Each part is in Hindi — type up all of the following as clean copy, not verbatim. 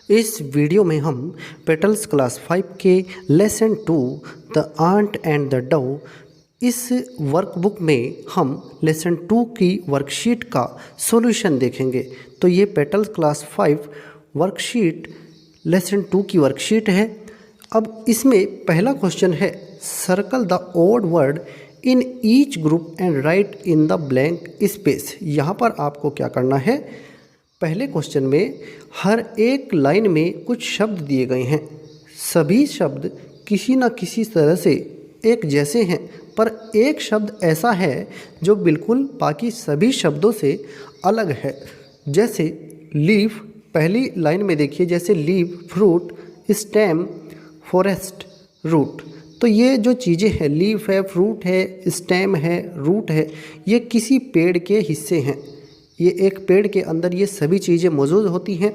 इस वीडियो में हम पेटल्स क्लास 5 के lesson 2 the ant and the dove इस वर्कबुक में हम लेसन 2 की वर्कशीट का सॉल्यूशन देखेंगे। तो ये पेटल्स क्लास 5 वर्कशीट लेसन 2 की वर्कशीट है। अब इसमें पहला क्वेश्चन है, circle the odd word in each group and write in the blank space. यहाँ पर आपको क्या करना है, पहले क्वेश्चन में हर एक लाइन में कुछ शब्द दिए गए हैं। सभी शब्द किसी न किसी तरह से एक जैसे हैं, पर एक शब्द ऐसा है जो बिल्कुल बाकी सभी शब्दों से अलग है। जैसे लीफ, पहली लाइन में देखिए, जैसे leaf, fruit, stem, forest, root. तो ये जो चीज़ें हैं, लीफ है, फ्रूट है, स्टेम है, रूट है, ये किसी पेड़ के हिस्से हैं। ये एक पेड़ के अंदर ये सभी चीज़ें मौजूद होती हैं।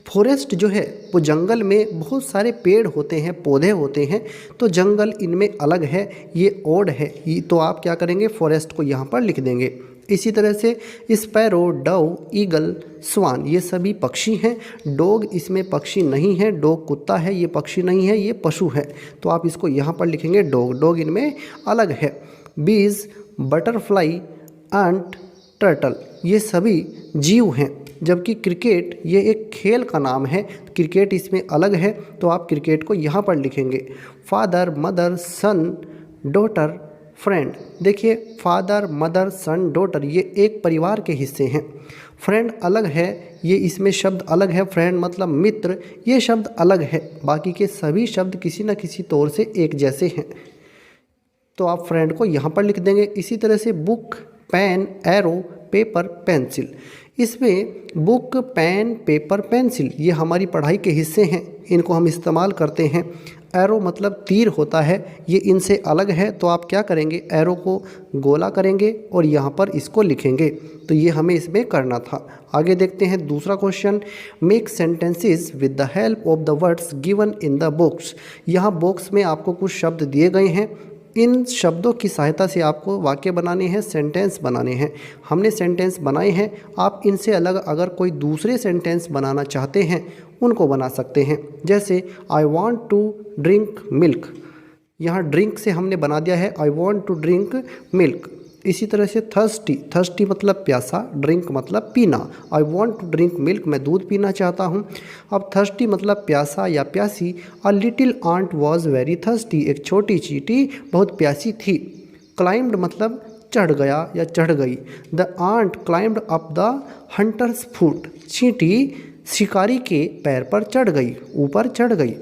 फॉरेस्ट जो है वो जंगल में बहुत सारे पेड़ होते हैं, पौधे होते हैं, तो जंगल इनमें अलग है, ये ओड है। ये तो आप क्या करेंगे, फॉरेस्ट को यहाँ पर लिख देंगे। इसी तरह से स्पैरो, डव, ईगल, स्वान, ये सभी पक्षी हैं। डॉग इसमें पक्षी नहीं है, डॉग कुत्ता है, ये पक्षी नहीं है, ये पशु है। तो आप इसको यहाँ पर लिखेंगे डॉग, डॉग इनमें अलग है। बीज, बटरफ्लाई, एंट, टर्टल, ये सभी जीव हैं। जबकि क्रिकेट ये एक खेल का नाम है, क्रिकेट इसमें अलग है, तो आप क्रिकेट को यहाँ पर लिखेंगे। फादर, मदर, सन, डॉटर, फ्रेंड। देखिए, फादर, मदर, सन, डॉटर ये एक परिवार के हिस्से हैं। फ्रेंड अलग है, ये इसमें शब्द अलग है, फ्रेंड मतलब मित्र, ये शब्द अलग है। बाकी के सभी शब्द किसी न किसी तौर से एक जैसे हैं, तो आप फ्रेंड को यहाँ पर लिख देंगे। इसी तरह से book, pen, arrow, paper, pencil. इसमें बुक, पेन, पेपर, पेंसिल ये हमारी पढ़ाई के हिस्से हैं, इनको हम इस्तेमाल करते हैं। एरो मतलब तीर होता है, ये इनसे अलग है, तो आप क्या करेंगे, एरो को गोला करेंगे और यहाँ पर इसको लिखेंगे। तो ये हमें इसमें करना था। आगे देखते हैं दूसरा question, make sentences with the help of the words given in the box. यहाँ बॉक्स में आपको कुछ शब्द दिए गए हैं, इन शब्दों की सहायता से आपको वाक्य बनाने हैं, सेंटेंस बनाने हैं। हमने सेंटेंस बनाए हैं, आप इनसे अलग अगर कोई दूसरे सेंटेंस बनाना चाहते हैं उनको बना सकते हैं। जैसे I want to drink milk, यहाँ ड्रिंक से हमने बना दिया है I want to drink milk. इसी तरह से थर्स्टी, थर्स्टी मतलब प्यासा, ड्रिंक मतलब पीना। I want to drink milk, मैं दूध पीना चाहता हूँ। अब थर्स्टी मतलब प्यासा या प्यासी। A little ant was very thirsty, एक छोटी चींटी बहुत प्यासी थी। क्लाइम्ड मतलब चढ़ गया या चढ़ गई। The ant climbed up the hunter's foot, चींटी शिकारी के पैर पर चढ़ गई, ऊपर चढ़ गई।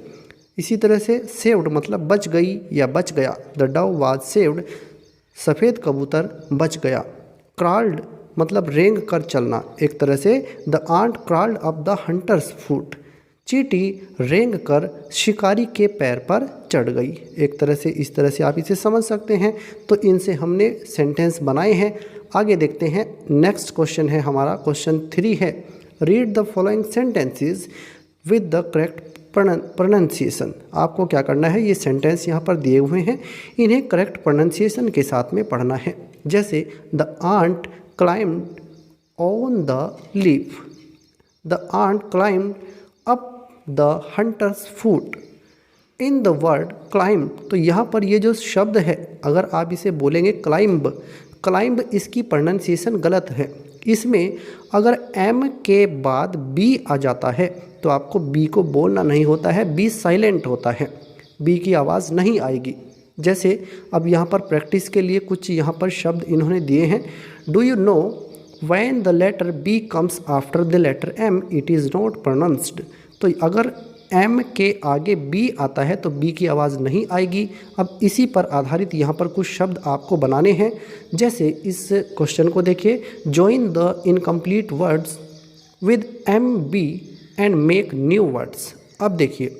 इसी तरह से सेव्ड मतलब बच गई या बच गया। द डव वाज सेव्ड, सफ़ेद कबूतर बच गया। क्रॉल्ड मतलब रेंग कर चलना, एक तरह से the ant crawled up the hunter's foot, चींटी रेंग कर शिकारी के पैर पर चढ़ गई। एक तरह से, इस तरह से आप इसे समझ सकते हैं। तो इनसे हमने सेंटेंस बनाए हैं। आगे देखते हैं, नेक्स्ट क्वेश्चन है हमारा, क्वेश्चन 3 है, read the following sentences with the correct pronunciation. आपको क्या करना है, ये सेंटेंस यहाँ पर दिए हुए हैं, इन्हें करेक्ट प्रोनाउंसिएशन के साथ में पढ़ना है। जैसे the ant climbed on the leaf, the ant climbed up the hunter's foot. In the word climb, तो यहाँ पर ये जो शब्द है, अगर आप इसे बोलेंगे क्लाइम्ब, क्लाइम्ब इसकी प्रोनाउंसिएशन गलत है। इसमें अगर एम के बाद बी आ जाता है तो आपको बी को बोलना नहीं होता है, बी साइलेंट होता है, बी की आवाज़ नहीं आएगी। जैसे अब यहाँ पर प्रैक्टिस के लिए कुछ यहाँ पर शब्द इन्होंने दिए हैं। Do you know when the letter B comes after the letter M it is not pronounced. तो अगर एम के आगे बी आता है तो बी की आवाज़ नहीं आएगी। अब इसी पर आधारित यहाँ पर कुछ शब्द आपको बनाने हैं। जैसे इस क्वेश्चन को देखिए, join the incomplete words with M B and make new words. अब देखिए,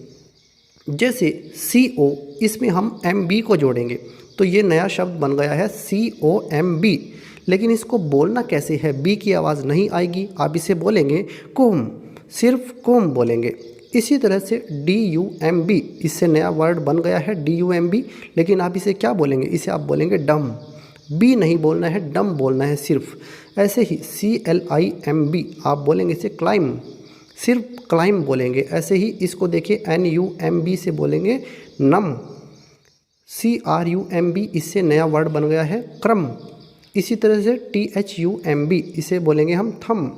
जैसे CO, इसमें हम एम बी को जोड़ेंगे तो ये नया शब्द बन गया है COMB। लेकिन इसको बोलना कैसे है, बी की आवाज़ नहीं आएगी, आप इसे बोलेंगे कोम, सिर्फ कोम बोलेंगे। इसी तरह से DUMB, इससे नया वर्ड बन गया है DUMB, लेकिन आप इसे क्या बोलेंगे, इसे आप बोलेंगे डम, बी नहीं बोलना है, डम बोलना है सिर्फ। ऐसे ही CLIMB आप बोलेंगे इसे क्लाइम, सिर्फ क्लाइम बोलेंगे। ऐसे ही इसको देखिए NUMB से बोलेंगे नम, CRUMB इससे नया वर्ड बन गया है क्रम। इसी तरह से THUMB इसे बोलेंगे हम थम।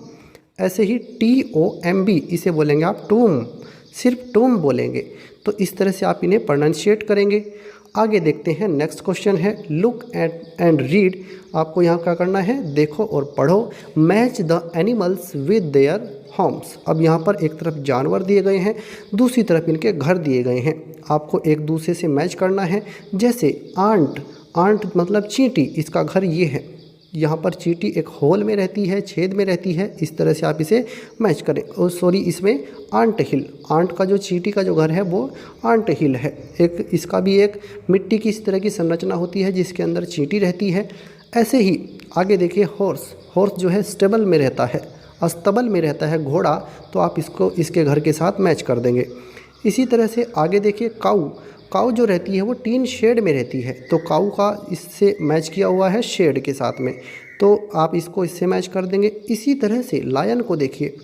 ऐसे ही TOMB इसे बोलेंगे आप टूम, सिर्फ टूम बोलेंगे। तो इस तरह से आप इन्हें प्रोनाउंशिएट करेंगे। आगे देखते हैं, नेक्स्ट क्वेश्चन है लुक एट एंड रीड। आपको यहाँ क्या करना है, देखो और पढ़ो। Match the animals with their homes. अब यहाँ पर एक तरफ जानवर दिए गए हैं, दूसरी तरफ इनके घर दिए गए हैं। आपको एक दूसरे से मैच करना है। जैसे आंट, आंट मतलब चींटी, इसका घर ये है। यहाँ पर चींटी एक होल में रहती है, छेद में रहती है। इस तरह से आप इसे मैच करें। और सॉरी, इसमें आंट हिल, आंट का जो चींटी का जो घर है वो आंट हिल है। एक इसका भी एक मिट्टी की इस तरह की संरचना होती है जिसके अंदर चींटी रहती है। ऐसे ही आगे देखिए होर्स, होर्स जो है स्टेबल में रहता है, अस्तबल में रहता है घोड़ा, तो आप इसको इसके घर के साथ मैच कर देंगे। इसी तरह से आगे देखिए काऊ, काऊ जो रहती है वो टीन शेड में रहती है, तो काऊ का इससे मैच किया हुआ है शेड के साथ में, तो आप इसको इससे मैच कर देंगे। इसी तरह से लायन को देखिए,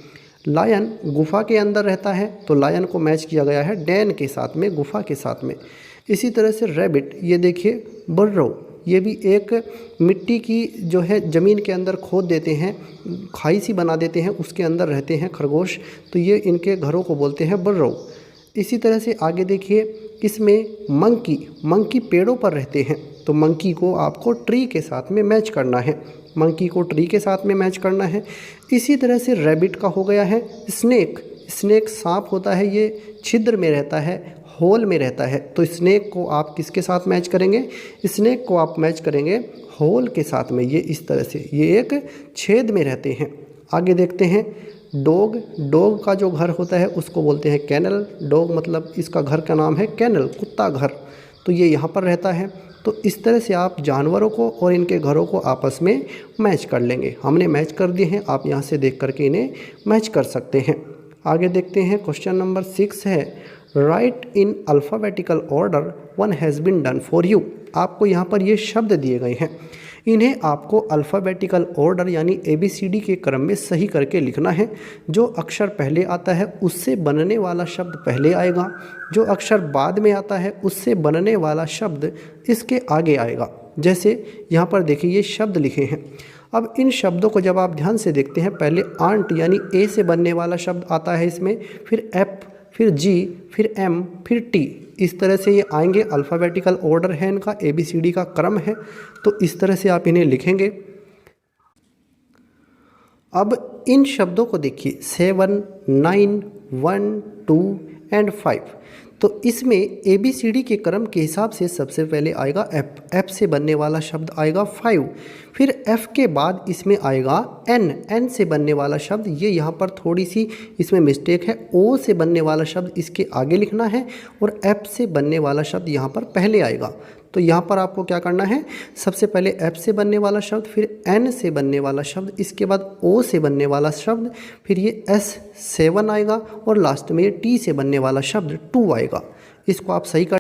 लायन गुफा के अंदर रहता है, तो लायन को मैच किया गया है डैन के साथ में, गुफा के साथ में। इसी तरह से रैबिट, ये देखिए बर्रो, ये भी एक मिट्टी की जो है ज़मीन के अंदर खोद देते हैं, खाई सी बना देते हैं, उसके अंदर रहते हैं खरगोश, तो ये इनके घरों को बोलते हैं बर्रो। इसी तरह से आगे देखिए, इसमें मंकी, मंकी पेड़ों पर रहते हैं, तो मंकी को आपको ट्री के साथ में मैच करना है, मंकी को ट्री के साथ में मैच करना है। इसी तरह से रैबिट का हो गया है स्नेक, स्नेक सांप होता है, ये छिद्र में रहता है, होल में रहता है, तो स्नेक को आप किसके साथ मैच करेंगे, स्नेक को आप मैच करेंगे होल के साथ में। ये इस तरह से, ये एक छेद में रहते हैं। आगे देखते हैं डॉग, डॉग का जो घर होता है उसको बोलते हैं कैनल, डॉग मतलब इसका घर का नाम है कैनल, कुत्ता घर, तो ये यहाँ पर रहता है। तो इस तरह से आप जानवरों को और इनके घरों को आपस में मैच कर लेंगे। हमने मैच कर दिए हैं, आप यहाँ से देख करके इन्हें मैच कर सकते हैं। आगे देखते हैं, क्वेश्चन नंबर 6 है write in alphabetical order one has been done for you. आपको यहाँ पर ये शब्द दिए गए हैं, इन्हें आपको अल्फ़ाबेटिकल ऑर्डर यानी ABCD के क्रम में सही करके लिखना है। जो अक्षर पहले आता है उससे बनने वाला शब्द पहले आएगा, जो अक्षर बाद में आता है उससे बनने वाला शब्द इसके आगे आएगा। जैसे यहाँ पर देखिए ये शब्द लिखे हैं। अब इन शब्दों को जब आप ध्यान से देखते हैं, पहले आंट यानी A से बनने वाला शब्द आता है इसमें, फिर F, फिर G, फिर M, फिर T। इस तरह से ये आएंगे, अल्फ़ाबेटिकल ऑर्डर है इनका, ABCD का क्रम है, तो इस तरह से आप इन्हें लिखेंगे। अब इन शब्दों को देखिए 7, 9, 1, 2 एंड 5, तो इसमें ABCD के क्रम के हिसाब से सबसे पहले आएगा F, F से बनने वाला शब्द आएगा 5, फिर F के बाद इसमें आएगा N, N से बनने वाला शब्द, ये यहाँ पर थोड़ी सी इसमें मिस्टेक है, O से बनने वाला शब्द इसके आगे लिखना है और F से बनने वाला शब्द यहाँ पर पहले आएगा। तो यहाँ पर आपको क्या करना है, सबसे पहले F से बनने वाला शब्द, फिर N से बनने वाला शब्द, इसके बाद O से बनने वाला शब्द, फिर ये S7 आएगा और लास्ट में T से बनने वाला शब्द 2 आएगा। इसको आप सही कर